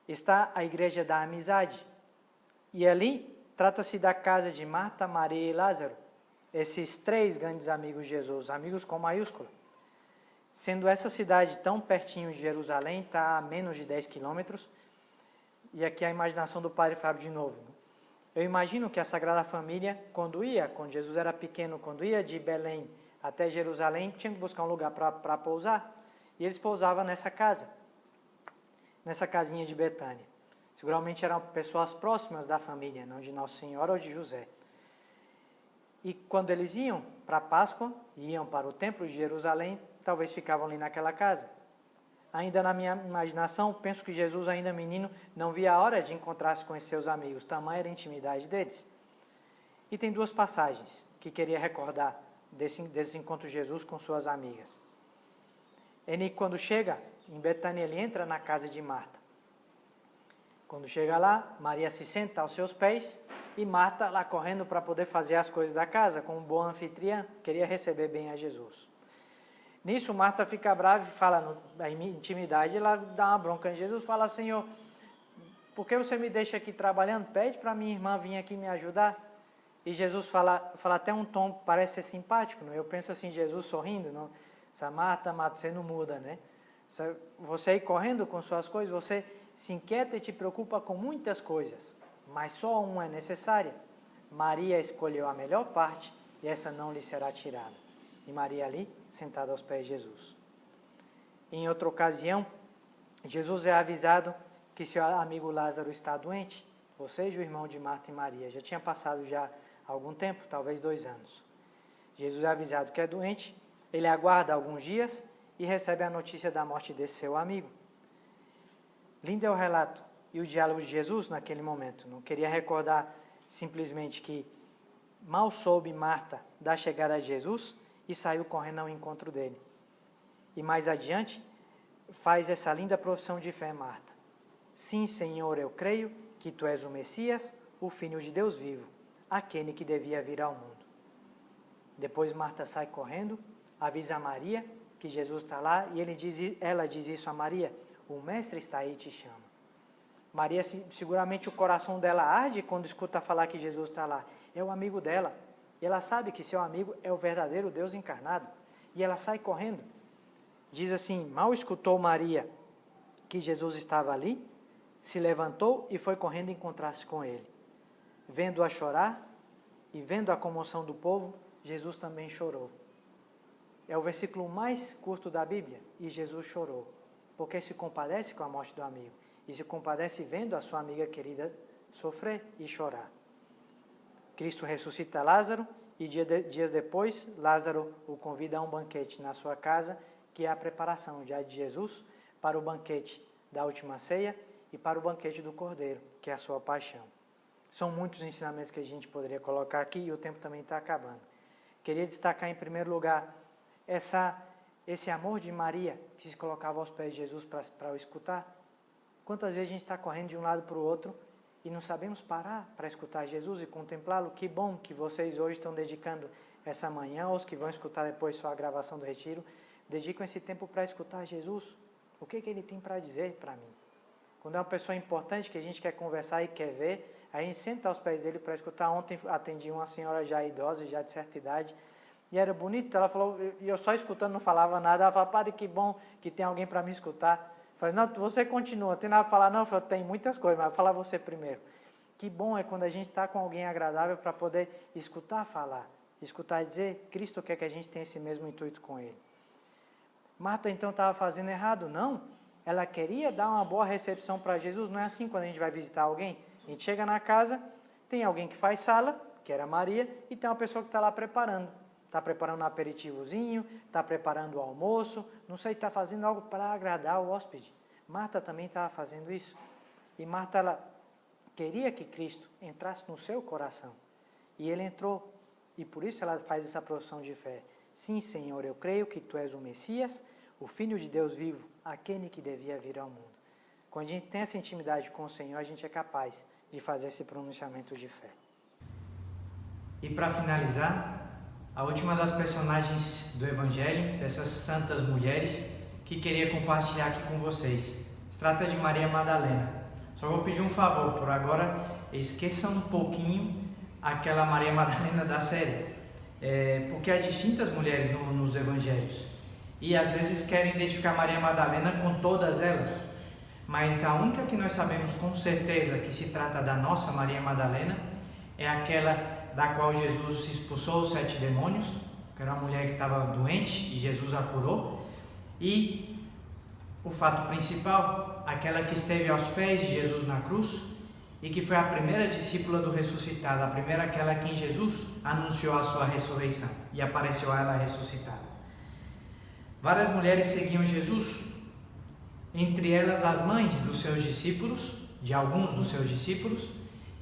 está a Igreja da Amizade. E ali trata-se da casa de Marta, Maria e Lázaro. Esses três grandes amigos de Jesus, amigos com maiúscula. Sendo essa cidade tão pertinho de Jerusalém, está a menos de 10 quilômetros. E aqui a imaginação do Padre Fábio de novo. Eu imagino que a Sagrada Família, quando Jesus era pequeno, quando ia de Belém até Jerusalém, tinha que buscar um lugar para pousar. E eles pousavam nessa casa, nessa casinha de Betânia. Seguramente eram pessoas próximas da família, não de Nossa Senhora ou de José. E quando eles iam para a Páscoa, iam para o Templo de Jerusalém, talvez ficavam ali naquela casa. Ainda na minha imaginação, penso que Jesus, ainda menino, não via a hora de encontrar-se com os seus amigos, tamanha era a intimidade deles. E tem duas passagens que queria recordar desse encontro de Jesus com suas amigas. Ele, quando chega em Betânia, ele entra na casa de Marta. Quando chega lá, Maria se senta aos seus pés e Marta lá correndo para poder fazer as coisas da casa, como boa anfitriã, queria receber bem a Jesus. Nisso, Marta fica brava e fala, na intimidade, ela dá uma bronca em Jesus, fala, Senhor, por que você me deixa aqui trabalhando? Pede para minha irmã vir aqui me ajudar. E Jesus fala até um tom, parece ser simpático, não? Eu penso assim, Jesus sorrindo, não? Essa Marta, você não muda, né? Você ir correndo com suas coisas, você se inquieta e te preocupa com muitas coisas, mas só uma é necessária. Maria escolheu a melhor parte e essa não lhe será tirada. E Maria ali, sentada aos pés de Jesus. Em outra ocasião, Jesus é avisado que seu amigo Lázaro está doente, ou seja, o irmão de Marta e Maria. Já tinha passado já algum tempo, talvez 2 anos. Jesus é avisado que é doente, ele aguarda alguns dias e recebe a notícia da morte desse seu amigo. Lindo é o relato e o diálogo de Jesus naquele momento. Não queria recordar simplesmente que mal soube Marta da chegada de Jesus e saiu correndo ao encontro dele. E mais adiante, faz essa linda profissão de fé, Marta. Sim, Senhor, eu creio que Tu és o Messias, o Filho de Deus vivo, aquele que devia vir ao mundo. Depois Marta sai correndo, avisa a Maria que Jesus está lá e ela diz isso a Maria, o Mestre está aí e te chama. Maria, seguramente o coração dela arde quando escuta falar que Jesus está lá. É o amigo dela. E ela sabe que seu amigo é o verdadeiro Deus encarnado. E ela sai correndo. Diz assim, mal escutou Maria que Jesus estava ali, se levantou e foi correndo encontrar-se com ele. Vendo-a chorar e vendo a comoção do povo, Jesus também chorou. É o versículo mais curto da Bíblia, e Jesus chorou, porque se compadece com a morte do amigo, e se compadece vendo a sua amiga querida sofrer e chorar. Cristo ressuscita Lázaro, e dias depois, Lázaro o convida a um banquete na sua casa, que é a preparação já de Jesus para o banquete da última ceia e para o banquete do Cordeiro, que é a sua paixão. São muitos ensinamentos que a gente poderia colocar aqui, e o tempo também está acabando. Queria destacar em primeiro lugar esse amor de Maria, que se colocava aos pés de Jesus para o escutar. Quantas vezes a gente está correndo de um lado para o outro e não sabemos parar para escutar Jesus e contemplá-lo? Que bom que vocês hoje estão dedicando essa manhã, ou os que vão escutar depois só a gravação do retiro, dedicam esse tempo para escutar Jesus. O que Ele tem para dizer para mim? Quando é uma pessoa importante que a gente quer conversar e quer ver, a gente senta aos pés dele para escutar. Ontem atendi uma senhora já idosa, já de certa idade, e era bonito, ela falou, e eu só escutando, não falava nada. Ela falou, padre, que bom que tem alguém para me escutar. Eu falei, não, você continua, tem nada para falar? Não, eu falei, tem muitas coisas, mas vou falar você primeiro. Que bom é quando a gente está com alguém agradável para poder escutar falar, escutar dizer, Cristo quer que a gente tenha esse mesmo intuito com Ele. Marta então estava fazendo errado? Não, ela queria dar uma boa recepção para Jesus. Não é assim quando a gente vai visitar alguém? A gente chega na casa, tem alguém que faz sala, que era Maria, e tem uma pessoa que está lá preparando. Está preparando um aperitivozinho, está preparando o almoço, não sei, está fazendo algo para agradar o hóspede. Marta também estava fazendo isso. E Marta, ela queria que Cristo entrasse no seu coração. E Ele entrou. E por isso ela faz essa profissão de fé. Sim, Senhor, eu creio que Tu és o Messias, o Filho de Deus vivo, aquele que devia vir ao mundo. Quando a gente tem essa intimidade com o Senhor, a gente é capaz de fazer esse pronunciamento de fé. E para finalizar, a última das personagens do Evangelho, dessas santas mulheres, que queria compartilhar aqui com vocês. Se trata de Maria Madalena. Só vou pedir um favor, por agora, esqueçam um pouquinho aquela Maria Madalena da série. Porque há distintas mulheres nos Evangelhos. E às vezes querem identificar Maria Madalena com todas elas. Mas a única que nós sabemos com certeza que se trata da nossa Maria Madalena é aquela da qual Jesus expulsou os 7 demônios, que era uma mulher que estava doente e Jesus a curou. E o fato principal, aquela que esteve aos pés de Jesus na cruz e que foi a primeira discípula do ressuscitado, a primeira aquela a quem Jesus anunciou a sua ressurreição e apareceu a ela ressuscitada. Várias mulheres seguiam Jesus, entre elas as mães dos seus discípulos, de alguns dos seus discípulos,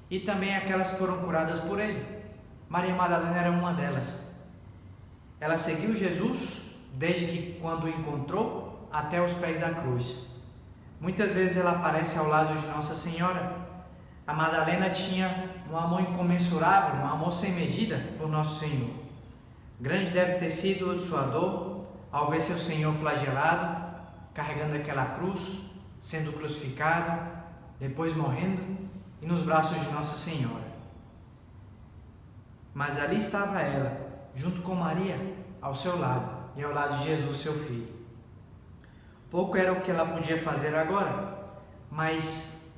e também aquelas que foram curadas por ele. Maria Madalena era uma delas. Ela seguiu Jesus desde que quando o encontrou até os pés da cruz. Muitas vezes ela aparece ao lado de Nossa Senhora. A Madalena tinha um amor incomensurável, um amor sem medida por Nosso Senhor. Grande deve ter sido sua dor ao ver seu Senhor flagelado, carregando aquela cruz, sendo crucificado, depois morrendo e nos braços de Nossa Senhora. Mas ali estava ela, junto com Maria, ao seu lado e ao lado de Jesus, seu filho. Pouco era o que ela podia fazer agora, mas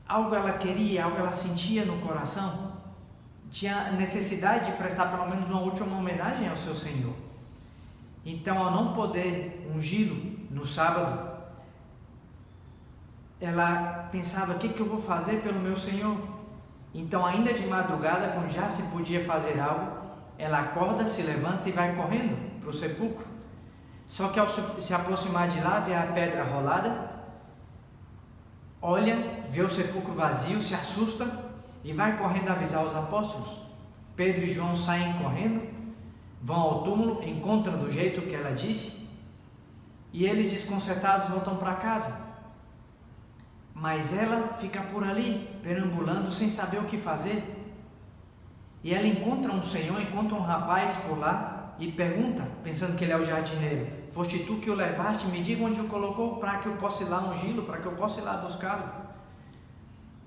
algo ela queria, algo ela sentia no coração, tinha necessidade de prestar pelo menos uma última homenagem ao seu Senhor. Então, ao não poder ungí-lo no sábado, ela pensava: o que eu vou fazer pelo meu Senhor? Então, ainda de madrugada, quando já se podia fazer algo, ela acorda, se levanta e vai correndo para o sepulcro. Só que ao se aproximar de lá, vê a pedra rolada, olha, vê o sepulcro vazio, se assusta e vai correndo avisar os apóstolos. Pedro e João saem correndo, vão ao túmulo, encontram do jeito que ela disse, e eles, desconcertados, voltam para casa. Mas ela fica por ali, perambulando, sem saber o que fazer. E ela encontra um senhor, encontra um rapaz por lá e pergunta, pensando que ele é o jardineiro: foste tu que o levaste? Me diga onde o colocou para que eu possa ir lá ungí-lo, para que eu possa ir lá buscá-lo.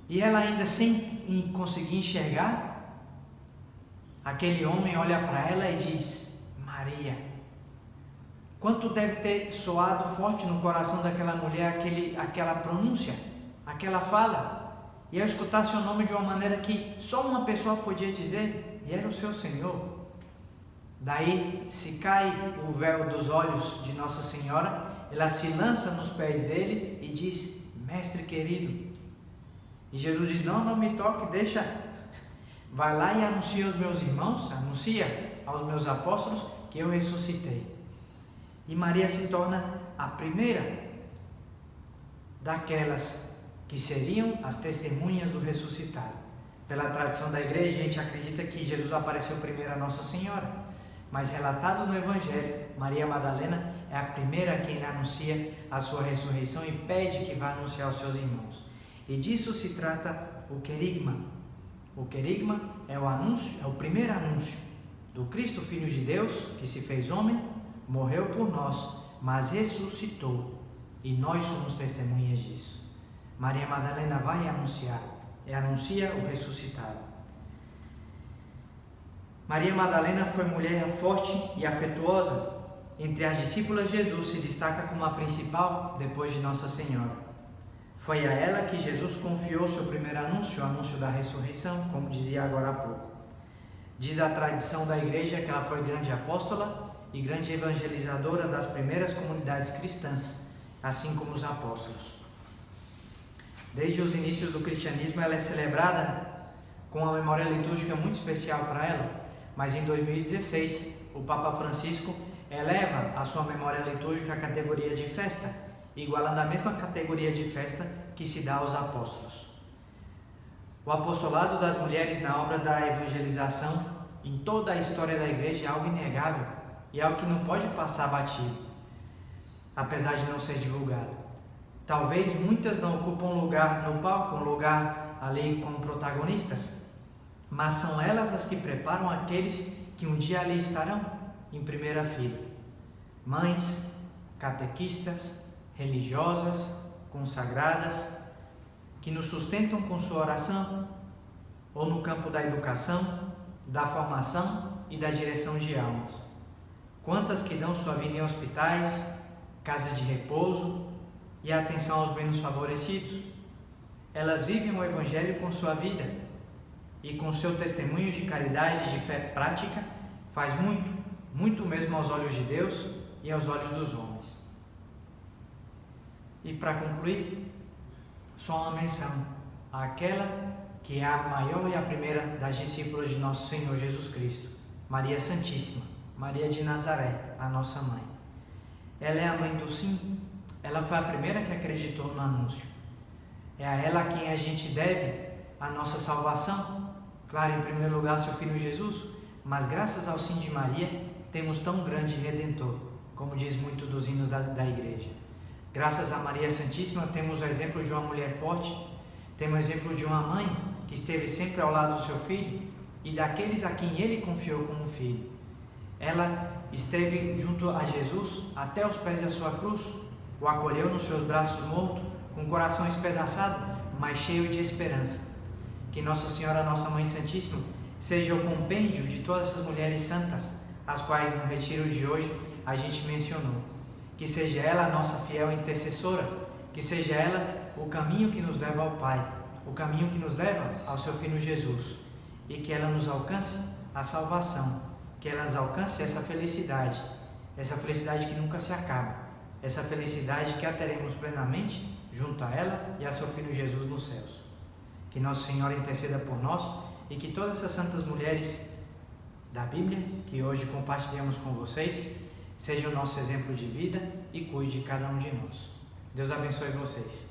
E ela, ainda sem conseguir enxergar, aquele homem olha para ela e diz: Maria. Quanto deve ter soado forte no coração daquela mulher aquela pronúncia, aquela fala. E ao escutar seu nome de uma maneira que só uma pessoa podia dizer, e era o seu Senhor. Daí se cai o véu dos olhos de Nossa Senhora, ela se lança nos pés dele e diz: mestre querido. E Jesus diz: não me toque, deixa, vai lá e anuncia aos meus irmãos, anuncia aos meus apóstolos que eu ressuscitei. E Maria se torna a primeira daquelas que seriam as testemunhas do ressuscitado. Pela tradição da igreja, a gente acredita que Jesus apareceu primeiro a Nossa Senhora, mas relatado no Evangelho, Maria Madalena é a primeira a quem anuncia a sua ressurreição e pede que vá anunciar aos seus irmãos. E disso se trata o querigma. O querigma é o anúncio, é o primeiro anúncio do Cristo, Filho de Deus, que se fez homem, morreu por nós, mas ressuscitou, e nós somos testemunhas disso. Maria Madalena vai anunciar, e anuncia o ressuscitado. Maria Madalena foi mulher forte e afetuosa. Entre as discípulas de Jesus, se destaca como a principal depois de Nossa Senhora. Foi a ela que Jesus confiou seu primeiro anúncio, o anúncio da ressurreição, como dizia agora há pouco. Diz a tradição da igreja que ela foi grande apóstola e grande evangelizadora das primeiras comunidades cristãs, assim como os apóstolos. Desde os inícios do cristianismo, ela é celebrada com uma memória litúrgica muito especial para ela, mas em 2016, o Papa Francisco eleva a sua memória litúrgica à categoria de festa, igualando a mesma categoria de festa que se dá aos apóstolos. O apostolado das mulheres na obra da evangelização, em toda a história da igreja, é algo inegável e algo que não pode passar batido, apesar de não ser divulgado. Talvez muitas não ocupam lugar no palco, um lugar ali como protagonistas, mas são elas as que preparam aqueles que um dia ali estarão em primeira fila. Mães, catequistas, religiosas, consagradas, que nos sustentam com sua oração, ou no campo da educação, da formação e da direção de almas. Quantas que dão sua vida em hospitais, casas de repouso e atenção aos menos favorecidos. Elas vivem o Evangelho com sua vida e com seu testemunho de caridade e de fé prática faz muito, muito mesmo aos olhos de Deus e aos olhos dos homens. E para concluir, só uma menção àquela que é a maior e a primeira das discípulas de nosso Senhor Jesus Cristo, Maria Santíssima, Maria de Nazaré, a nossa mãe. Ela é a mãe do sim, ela foi a primeira que acreditou no anúncio. É a ela a quem a gente deve a nossa salvação, claro, em primeiro lugar seu Filho Jesus, mas graças ao sim de Maria temos tão grande Redentor, como diz muito dos hinos da igreja. Graças a Maria Santíssima temos o exemplo de uma mulher forte, temos o exemplo de uma mãe que esteve sempre ao lado do seu filho e daqueles a quem ele confiou como filho. Ela esteve junto a Jesus até os pés da sua cruz, o acolheu nos seus braços morto, com o coração espedaçado, mas cheio de esperança. Que Nossa Senhora, Nossa Mãe Santíssima, seja o compêndio de todas essas mulheres santas, as quais no retiro de hoje a gente mencionou. Que seja ela a nossa fiel intercessora, que seja ela o caminho que nos leva ao Pai, o caminho que nos leva ao seu Filho Jesus, e que ela nos alcance a salvação, que ela nos alcance essa felicidade que nunca se acaba, essa felicidade que a teremos plenamente junto a ela e a seu Filho Jesus nos céus. Que Nossa Senhora interceda por nós e que todas essas santas mulheres da Bíblia, que hoje compartilhamos com vocês, sejam o nosso exemplo de vida e cuide de cada um de nós. Deus abençoe vocês.